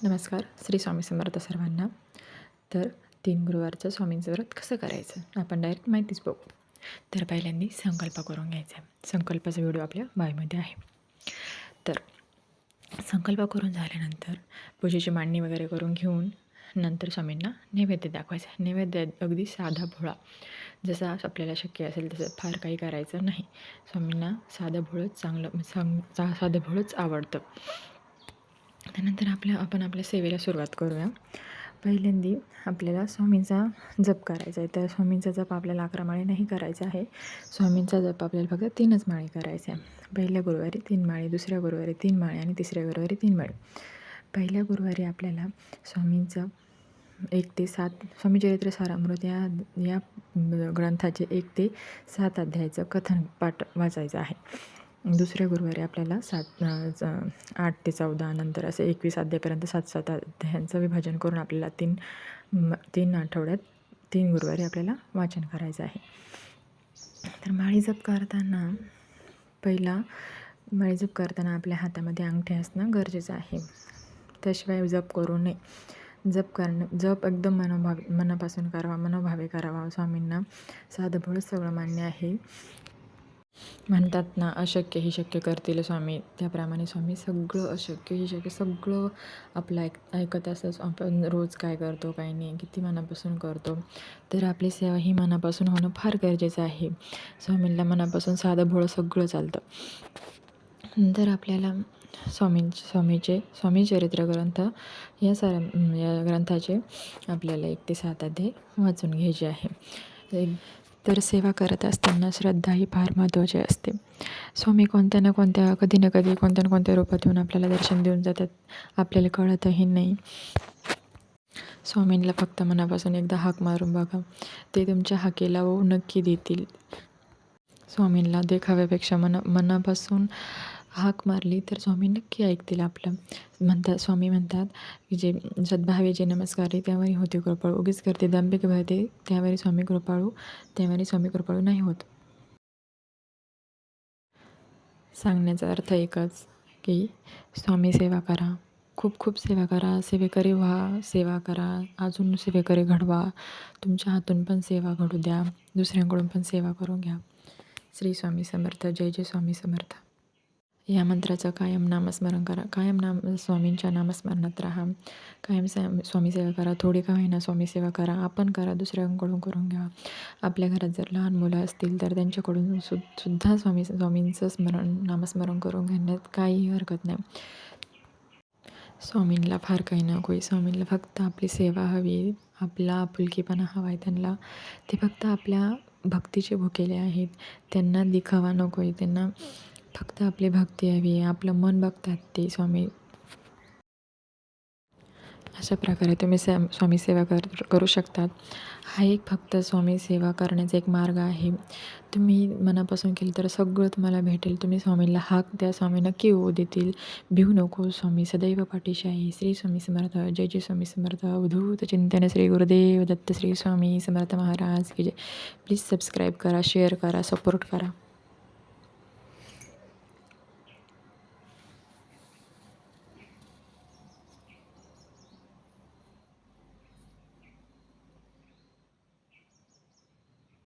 नमस्कार. श्री स्वामी समर्थ सर्वांना. तर 3 गुरुवारचं स्वामींचं व्रत कसं करायचं आपण डायरेक्ट माहितीच बघू. तर पहिल्यांदा संकल्प करून घ्यायचा आहे. संकल्पाचा व्हिडिओ आपल्या बायमध्ये आहे. तर संकल्प करून झाल्यानंतर पूजेची मांडणी वगैरे करून घेऊन नंतर स्वामींना नैवेद्य दाखवायचा. नैवेद्य अगदी साधा भोळा जसा आपल्याला शक्य असेल तसं फार काही करायचं नाही. स्वामींना साधं भोळंच साधं भोळंच आवडतं. त्यानंतर आपण आपल्या सेवेला सुरुवात करूया. पहिल्यांदा आपल्याला स्वामींचा जप करायचा आहे. तर स्वामींचा जप आपल्याला 11 माळी नाही करायचा आहे. स्वामींचा जप आपल्याला फक्त 3च माळी करायचा आहे. पहिल्या गुरुवारी 3 माळी, दुसऱ्या गुरुवारी 3 माळी आणि तिसऱ्या गुरुवारी 3 माळी. पहिल्या गुरुवारी आपल्याला स्वामींचं 1 ते 7 स्वामी चरित्र सारामृत या ग्रंथाचे 1 ते 7 अध्यायाचं कथन पाठ वाचायचं आहे. दुसऱ्या गुरुवारी आपल्याला 8 ते 14 नंतर असं 21 अध्यायापर्यंत 7 अध्यायांचं विभाजन करून आपल्याला तीन आठवड्यात 3 गुरुवारी आपल्याला वाचन करायचं आहे. तर माळी जप करताना माळी जप करताना आपल्या हातामध्ये अंगठी असणं गरजेचं आहे. त्याशिवाय जप करू नये. जप एकदम मनापासून करावा, मनोभावे करावा. स्वामींना साधं भोळंच सगळं मान्य आहे. म्हणतात ना, अशक्य ही शक्य करतील स्वामी. त्याप्रमाणे स्वामी सगळं अशक्य ही शक्य सगळं आपलं ऐकत असंच आपण रोज काय करतो काय नाही किती मनापासून करतो. तर आपली सेवा ही मनापासून होणं फार गरजेचं आहे. स्वामींना मनापासून साधं भोळं सगळं चालतं. नंतर आपल्याला स्वामी चरित्र ग्रंथ या ग्रंथाचे आपल्याला 1 ते 7 अध्याय वाचून घ्यायचे आहे. तर सेवा करत असताना श्रद्धा ही फार महत्त्वाची असते. स्वामी कोणत्या ना कोणत्या रूपात येऊन आपल्याला दर्शन देऊन जातात. आपल्याला कळतही नाही. स्वामींना फक्त मनापासून एकदा हाक मारून बघा. ते तुमच्या हाकेला नक्की देतील. स्वामींना देखाव्यापेक्षा मनापासून हाक मारली तर स्वामी नक्की ऐकतील आपलं. स्वामी म्हणतात की जे सद्भावे जे नमस्कारे त्यावेळी होते कृपाळू. उगीच करते दांभिक भरते त्यावेळी स्वामी कृपाळू नाही होत. सांगण्याचा अर्थ एकच की स्वामी सेवा करा, खूप खूप सेवा करा, सेवेकरी व्हा, सेवा करा, अजून सेवेकरी घडवा. तुमच्या हातून पण सेवा घडू द्या, दुसऱ्यांकडून पण सेवा करून घ्या. श्री स्वामी समर्थ. जय जय स्वामी समर्थ. या मंत्राचं कायम नामस्मरण करा. स्वामींच्या नामस्मरणात राहा. कायम स्वामी सेवा करा. थोडी का होईना स्वामी सेवा करा. आपण करा, दुसऱ्यांकडून करून घ्या. आपल्या घरात जर लहान मुलं असतील तर त्यांच्याकडून सुद्धा स्वामींचं नामस्मरण करून घेण्यात काही हरकत नाही. स्वामींना फार काही नको आहे. स्वामींना फक्त आपली सेवा हवी, आपला आपुलकीपणा हवा आहे त्यांना. ते फक्त आपल्या भक्तीचे भुकेले आहेत. त्यांना दिखावा नको आहे. त्यांना फक्त आपली भक्ती हवी आहे. आपलं मन बघतात ते स्वामी. अशा प्रकारे तुम्ही स्वामी सेवा करू शकतात. हा एक फक्त स्वामी सेवा करण्याचा एक मार्ग आहे. तुम्ही मनापासून केलं तर सगळं तुम्हाला भेटेल. तुम्ही स्वामींना हाक द्या, स्वामी नक्की येऊ देतील. भिवू नको. स्वामी सदैव पाठीशी आहे. श्री स्वामी समर्थ. जय जय स्वामी समर्थ. अवधूत चिंतन श्री गुरुदेव दत्त. श्री स्वामी समर्थ महाराज की जय. प्लीज सबस्क्राईब करा, शेअर करा, सपोर्ट करा.